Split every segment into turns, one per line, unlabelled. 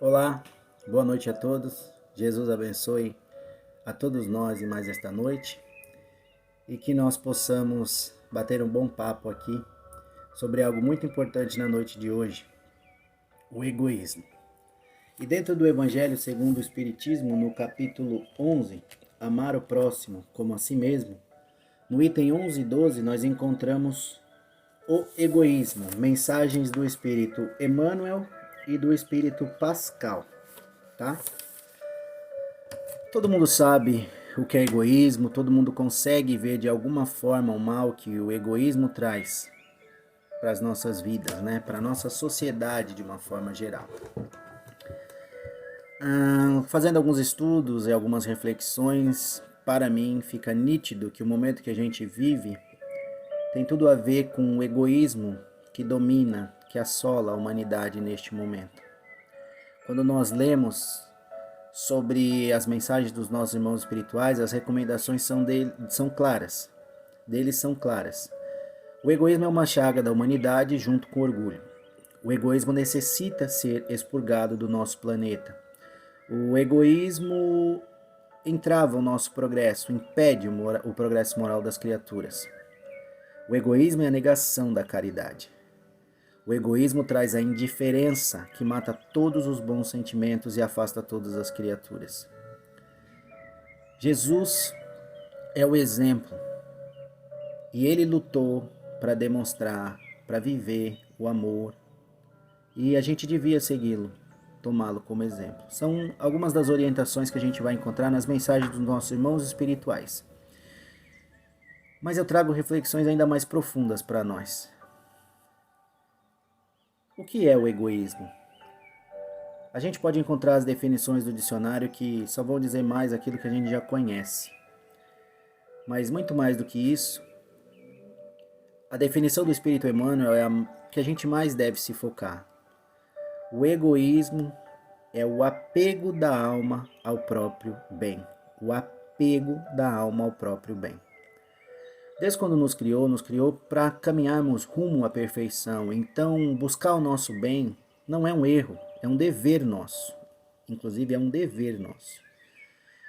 Olá, boa noite a todos. Jesus abençoe a todos nós e mais esta noite e que nós possamos bater um bom papo aqui sobre algo muito importante na noite de hoje, o egoísmo. E dentro do Evangelho segundo o Espiritismo, no capítulo 11, Amar o Próximo como a si mesmo, no item 11 e 12 nós encontramos o egoísmo, mensagens do Espírito Emmanuel e do Espírito Pascal, tá? Todo mundo sabe o que é egoísmo, todo mundo consegue ver de alguma forma o mal que o egoísmo traz para as nossas vidas, né? Para a nossa sociedade de uma forma geral. Fazendo alguns estudos e algumas reflexões, para mim fica nítido que o momento que a gente vive tem tudo a ver com o egoísmo que domina, que assola a humanidade neste momento. Quando nós lemos sobre as mensagens dos nossos irmãos espirituais, as recomendações são claras. Deles são claras. O egoísmo é uma chaga da humanidade junto com o orgulho. O egoísmo necessita ser expurgado do nosso planeta. O egoísmo entrava o nosso progresso, impede o progresso moral das criaturas. O egoísmo é a negação da caridade. O egoísmo traz a indiferença que mata todos os bons sentimentos e afasta todas as criaturas. Jesus é o exemplo e ele lutou para demonstrar, para viver o amor, e a gente devia segui-lo, tomá-lo como exemplo. São algumas das orientações que a gente vai encontrar nas mensagens dos nossos irmãos espirituais. Mas eu trago reflexões ainda mais profundas para nós. O que é o egoísmo? A gente pode encontrar as definições do dicionário que só vão dizer mais aquilo que a gente já conhece. Mas muito mais do que isso, a definição do Espírito Emmanuel é a que a gente mais deve se focar. O egoísmo é o apego da alma ao próprio bem. O apego da alma ao próprio bem. Deus, quando nos criou para caminharmos rumo à perfeição. Então, buscar o nosso bem não é um erro, é um dever nosso. Inclusive, é um dever nosso.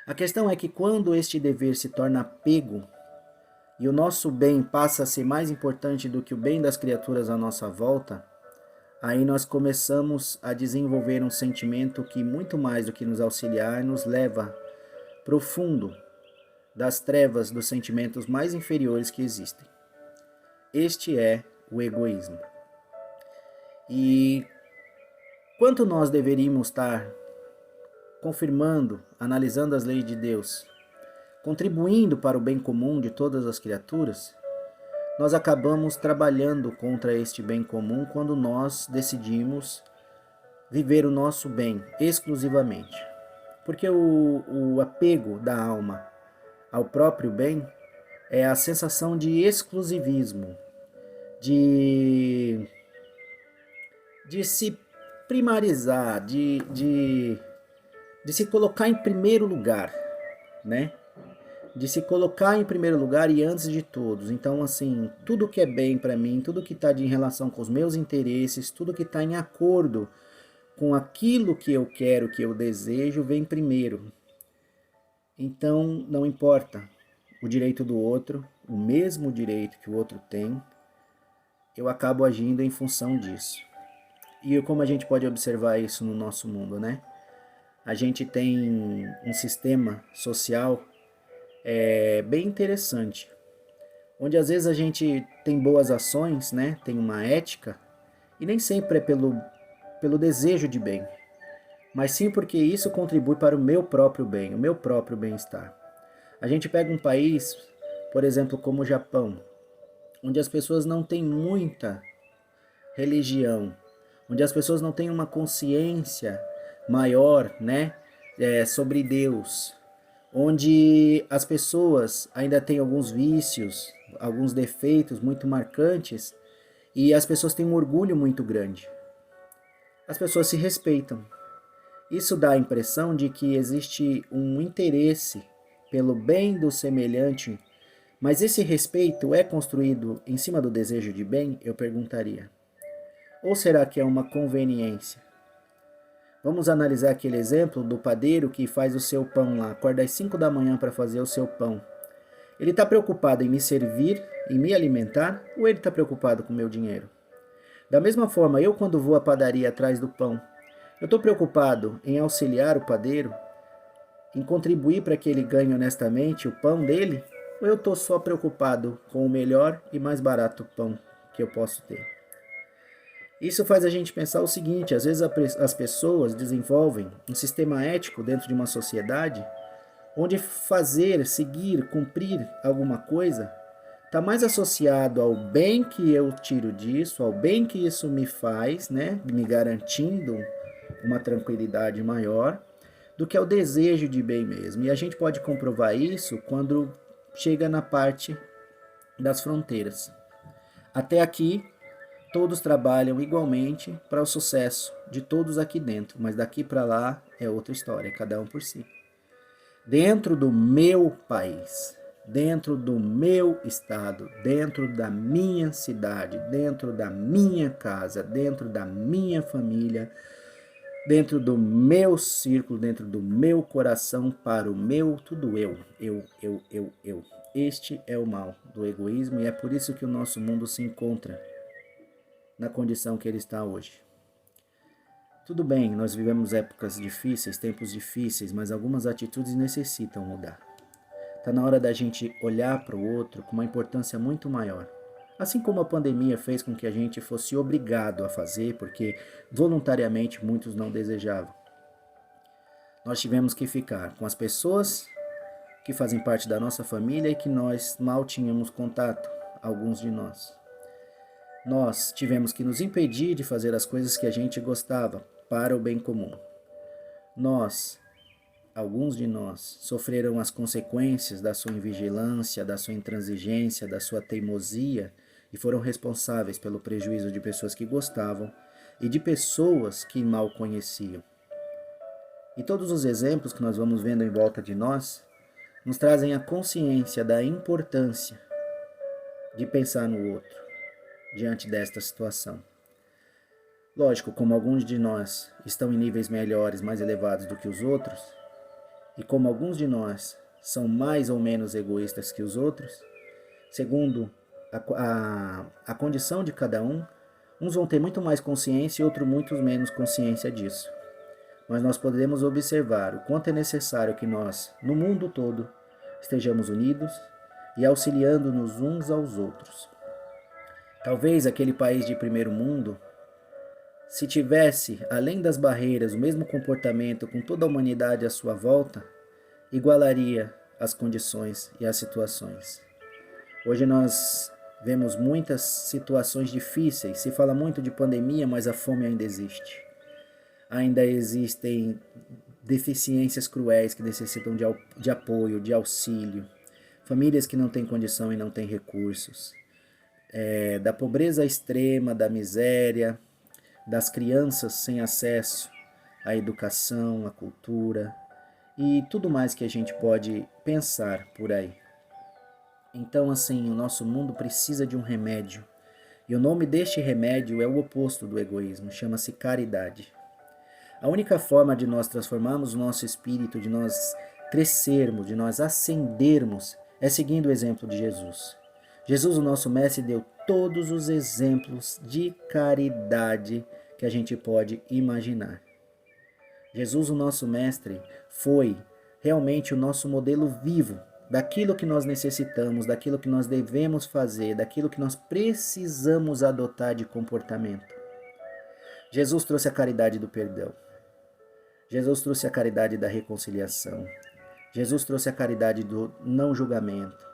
A questão é que quando este dever se torna apego e o nosso bem passa a ser mais importante do que o bem das criaturas à nossa volta, aí nós começamos a desenvolver um sentimento que, muito mais do que nos auxiliar, nos leva para o fundo das trevas dos sentimentos mais inferiores que existem. Este é o egoísmo. E quanto nós deveríamos estar confirmando, analisando as leis de Deus, contribuindo para o bem comum de todas as criaturas, nós acabamos trabalhando contra este bem comum quando nós decidimos viver o nosso bem exclusivamente. Porque o apego da alma ao próprio bem é a sensação de exclusivismo, de se primarizar, de se colocar em primeiro lugar, né? De se colocar em primeiro lugar e antes de todos. Então, assim, tudo que é bem para mim, tudo que está em relação com os meus interesses, tudo que está em acordo com aquilo que eu quero, que eu desejo, vem primeiro. Então, não importa o direito do outro, o mesmo direito que o outro tem, eu acabo agindo em função disso. E como a gente pode observar isso no nosso mundo, né? A gente tem um sistema social bem interessante, onde às vezes a gente tem boas ações, né? Tem uma ética, e nem sempre é pelo desejo de bem, mas sim porque isso contribui para o meu próprio bem, o meu próprio bem-estar. A gente pega um país, por exemplo, como o Japão, onde as pessoas não têm muita religião, onde as pessoas não têm uma consciência maior, né, sobre Deus, onde as pessoas ainda têm alguns vícios, alguns defeitos muito marcantes, e as pessoas têm um orgulho muito grande. As pessoas se respeitam. Isso dá a impressão de que existe um interesse pelo bem do semelhante, mas esse respeito é construído em cima do desejo de bem? Eu perguntaria. Ou será que é uma conveniência? Vamos analisar aquele exemplo do padeiro que faz o seu pão lá, acorda às 5 da manhã para fazer o seu pão. Ele está preocupado em me servir, em me alimentar, ou ele está preocupado com o meu dinheiro? Da mesma forma, eu quando vou à padaria atrás do pão, eu estou preocupado em auxiliar o padeiro, em contribuir para que ele ganhe honestamente o pão dele, ou eu estou só preocupado com o melhor e mais barato pão que eu posso ter? Isso faz a gente pensar o seguinte: às vezes as pessoas desenvolvem um sistema ético dentro de uma sociedade onde fazer, seguir, cumprir alguma coisa está mais associado ao bem que eu tiro disso, ao bem que isso me faz, né, me garantindo uma tranquilidade maior, do que ao desejo de bem mesmo. E a gente pode comprovar isso quando chega na parte das fronteiras. Até aqui, todos trabalham igualmente para o sucesso de todos aqui dentro, mas daqui para lá é outra história, cada um por si. Dentro do meu país, dentro do meu estado, dentro da minha cidade, dentro da minha casa, dentro da minha família, dentro do meu círculo, dentro do meu coração, para o meu, tudo eu. Este é o mal do egoísmo e é por isso que o nosso mundo se encontra na condição que ele está hoje. Tudo bem, nós vivemos épocas difíceis, tempos difíceis, mas algumas atitudes necessitam mudar. Está na hora da gente olhar para o outro com uma importância muito maior. Assim como a pandemia fez com que a gente fosse obrigado a fazer, porque voluntariamente muitos não desejavam. Nós tivemos que ficar com as pessoas que fazem parte da nossa família e que nós mal tínhamos contato, alguns de nós. Nós tivemos que nos impedir de fazer as coisas que a gente gostava para o bem comum. Alguns de nós, sofreram as consequências da sua invigilância, da sua intransigência, da sua teimosia e foram responsáveis pelo prejuízo de pessoas que gostavam e de pessoas que mal conheciam. E todos os exemplos que nós vamos vendo em volta de nós nos trazem a consciência da importância de pensar no outro diante desta situação. Lógico, como alguns de nós estão em níveis melhores, mais elevados do que os outros, e como alguns de nós são mais ou menos egoístas que os outros, segundo a condição de cada um, uns vão ter muito mais consciência e outros muito menos consciência disso. Mas nós podemos observar o quanto é necessário que nós, no mundo todo, estejamos unidos e auxiliando-nos uns aos outros. Talvez aquele país de primeiro mundo, se tivesse, além das barreiras, o mesmo comportamento com toda a humanidade à sua volta, igualaria as condições e as situações. Hoje nós vemos muitas situações difíceis, se fala muito de pandemia, mas a fome ainda existe. Ainda existem deficiências cruéis que necessitam de apoio, de auxílio, famílias que não têm condição e não têm recursos, da pobreza extrema, da miséria, das crianças sem acesso à educação, à cultura e tudo mais que a gente pode pensar por aí. Então, assim, o nosso mundo precisa de um remédio. E o nome deste remédio é o oposto do egoísmo, chama-se caridade. A única forma de nós transformarmos o nosso espírito, de nós crescermos, de nós ascendermos, é seguindo o exemplo de Jesus. Jesus, o nosso mestre, deu todos os exemplos de caridade que a gente pode imaginar. Jesus, o nosso mestre, foi realmente o nosso modelo vivo daquilo que nós necessitamos, daquilo que nós devemos fazer, daquilo que nós precisamos adotar de comportamento. Jesus trouxe a caridade do perdão. Jesus trouxe a caridade da reconciliação. Jesus trouxe a caridade do não julgamento.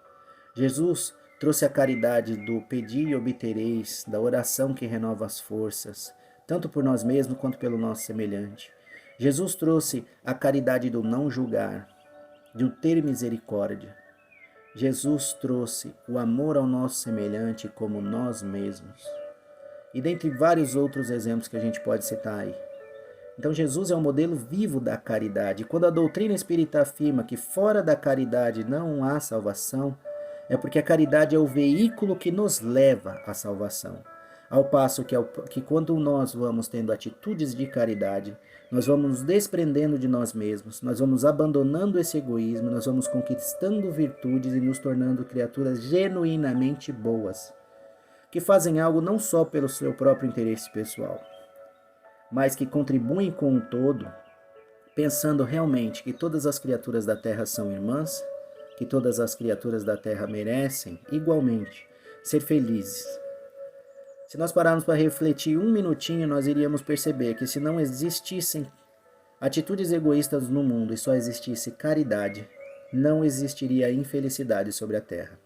Jesus trouxe a caridade do pedir e obtereis, da oração que renova as forças, tanto por nós mesmos quanto pelo nosso semelhante. Jesus trouxe a caridade do não julgar, do ter misericórdia. Jesus trouxe o amor ao nosso semelhante como nós mesmos. E dentre vários outros exemplos que a gente pode citar aí. Então Jesus é o modelo vivo da caridade. Quando a doutrina espírita afirma que fora da caridade não há salvação, é porque a caridade é o veículo que nos leva à salvação. Ao passo que quando nós vamos tendo atitudes de caridade, nós vamos nos desprendendo de nós mesmos, nós vamos abandonando esse egoísmo, nós vamos conquistando virtudes e nos tornando criaturas genuinamente boas, que fazem algo não só pelo seu próprio interesse pessoal, mas que contribuem com o todo, pensando realmente que todas as criaturas da Terra são irmãs, que todas as criaturas da Terra merecem, igualmente, ser felizes. Se nós pararmos para refletir um minutinho, nós iríamos perceber que se não existissem atitudes egoístas no mundo e só existisse caridade, não existiria infelicidade sobre a Terra.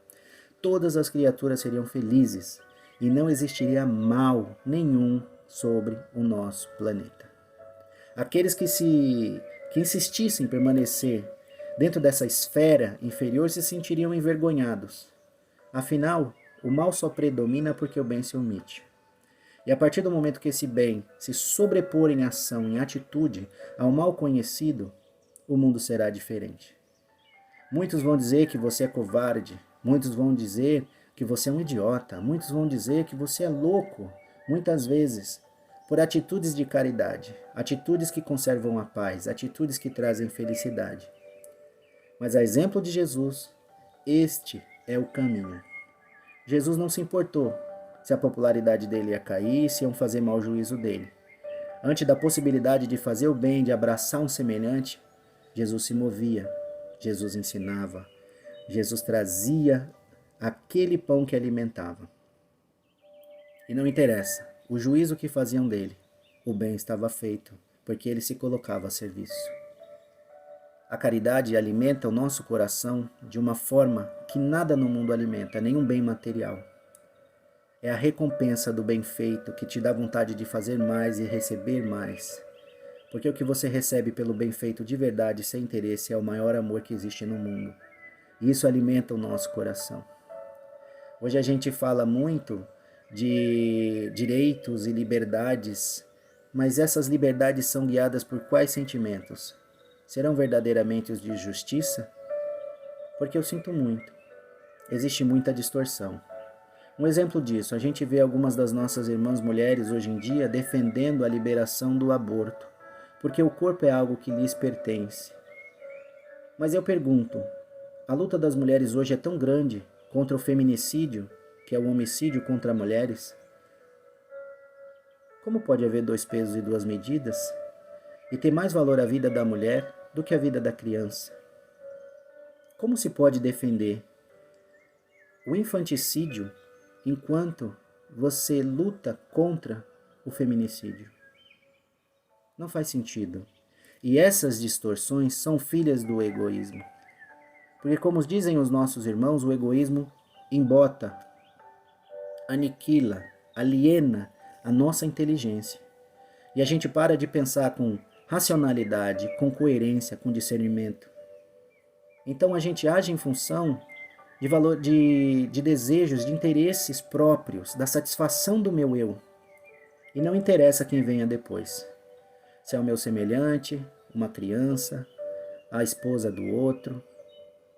Todas as criaturas seriam felizes e não existiria mal nenhum sobre o nosso planeta. Aqueles que insistissem em permanecer dentro dessa esfera inferior se sentiriam envergonhados. Afinal, o mal só predomina porque o bem se omite. E a partir do momento que esse bem se sobrepor em ação, em atitude, ao mal conhecido, o mundo será diferente. Muitos vão dizer que você é covarde, muitos vão dizer que você é um idiota, muitos vão dizer que você é louco, muitas vezes, por atitudes de caridade, atitudes que conservam a paz, atitudes que trazem felicidade. Mas a exemplo de Jesus, este é o caminho. Jesus não se importou se a popularidade dele ia cair, se iam fazer mau juízo dele. Ante da possibilidade de fazer o bem, de abraçar um semelhante, Jesus se movia, Jesus ensinava, Jesus trazia aquele pão que alimentava. E não interessa o juízo que faziam dele, o bem estava feito, porque ele se colocava a serviço. A caridade alimenta o nosso coração de uma forma que nada no mundo alimenta, nenhum bem material. É a recompensa do bem feito que te dá vontade de fazer mais e receber mais. Porque o que você recebe pelo bem feito de verdade, sem interesse, é o maior amor que existe no mundo. E isso alimenta o nosso coração. Hoje a gente fala muito de direitos e liberdades, mas essas liberdades são guiadas por quais sentimentos? Serão verdadeiramente os de justiça? Porque eu sinto muito. Existe muita distorção. Um exemplo disso, a gente vê algumas das nossas irmãs mulheres hoje em dia defendendo a liberação do aborto, porque o corpo é algo que lhes pertence. Mas eu pergunto, a luta das mulheres hoje é tão grande contra o feminicídio, que é o homicídio contra mulheres? Como pode haver dois pesos e duas medidas e ter mais valor a vida da mulher do que a vida da criança? Como se pode defender o infanticídio enquanto você luta contra o feminicídio? Não faz sentido. E essas distorções são filhas do egoísmo. Porque, como dizem os nossos irmãos, o egoísmo embota, aniquila, aliena a nossa inteligência. E a gente para de pensar com racionalidade, com coerência, com discernimento. Então a gente age em função de desejos, de interesses próprios, da satisfação do meu eu. E não interessa quem venha depois. Se é o meu semelhante, uma criança, a esposa do outro,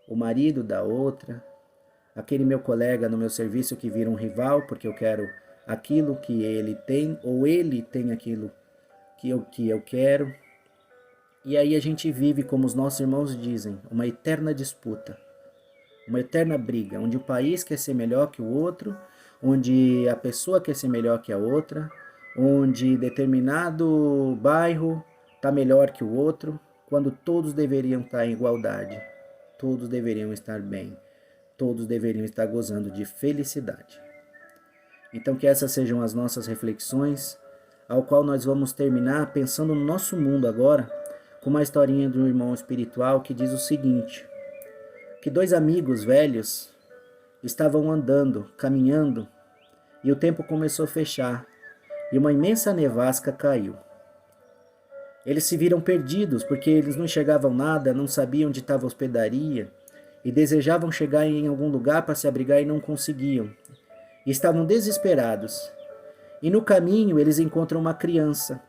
o marido da outra, aquele meu colega no meu serviço que vira um rival porque eu quero aquilo que ele tem, ou ele tem aquilo que eu quero. E aí a gente vive, como os nossos irmãos dizem, uma eterna disputa, uma eterna briga, onde o país quer ser melhor que o outro, onde a pessoa quer ser melhor que a outra, onde determinado bairro está melhor que o outro, quando todos deveriam estar em igualdade, todos deveriam estar bem, todos deveriam estar gozando de felicidade. Então que essas sejam as nossas reflexões, ao qual nós vamos terminar pensando no nosso mundo agora, com uma historinha de um irmão espiritual que diz o seguinte, que dois amigos velhos estavam andando, caminhando, e o tempo começou a fechar, e uma imensa nevasca caiu. Eles se viram perdidos, porque eles não enxergavam nada, não sabiam onde estava a hospedaria, e desejavam chegar em algum lugar para se abrigar e não conseguiam. E estavam desesperados. E no caminho eles encontram uma criança.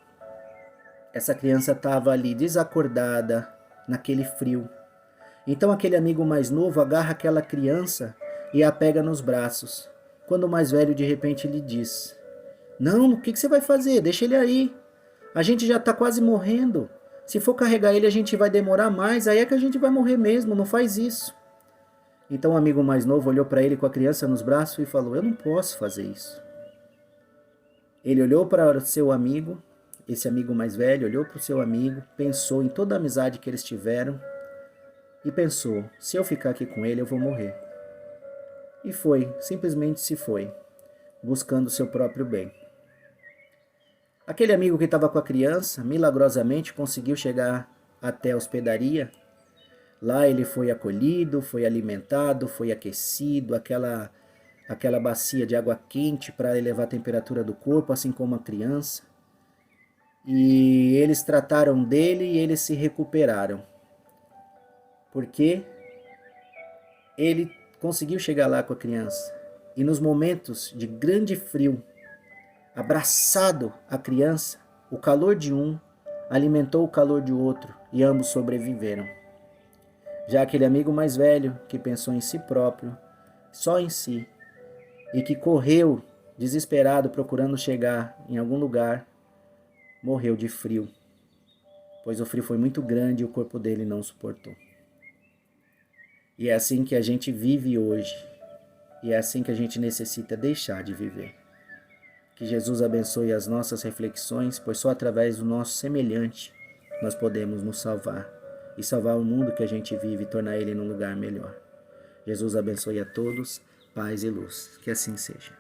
Essa criança estava ali desacordada, naquele frio. Então aquele amigo mais novo agarra aquela criança e a pega nos braços. Quando o mais velho de repente lhe diz, Não, o que você vai fazer? Deixa ele aí. A gente já tá quase morrendo. Se for carregar ele, a gente vai demorar mais, aí é que a gente vai morrer mesmo, não faz isso. Então o amigo mais novo olhou para ele com a criança nos braços e falou: eu não posso fazer isso. Ele olhou para o seu amigo, esse amigo mais velho olhou para o seu amigo, pensou em toda a amizade que eles tiveram e pensou: se eu ficar aqui com ele, eu vou morrer. E foi, simplesmente se foi, buscando o seu próprio bem. Aquele amigo que estava com a criança, milagrosamente conseguiu chegar até a hospedaria. Lá ele foi acolhido, foi alimentado, foi aquecido, aquela bacia de água quente para elevar a temperatura do corpo, assim como a criança. E eles trataram dele e eles se recuperaram. Porque ele conseguiu chegar lá com a criança. E nos momentos de grande frio, abraçado à criança, o calor de um alimentou o calor de outro e ambos sobreviveram. Já aquele amigo mais velho que pensou em si próprio, só em si, e que correu desesperado procurando chegar em algum lugar, morreu de frio, pois o frio foi muito grande e o corpo dele não suportou. E é assim que a gente vive hoje, e é assim que a gente necessita deixar de viver. Que Jesus abençoe as nossas reflexões, pois só através do nosso semelhante nós podemos nos salvar e salvar o mundo que a gente vive e tornar ele num lugar melhor. Jesus abençoe a todos, paz e luz. Que assim seja.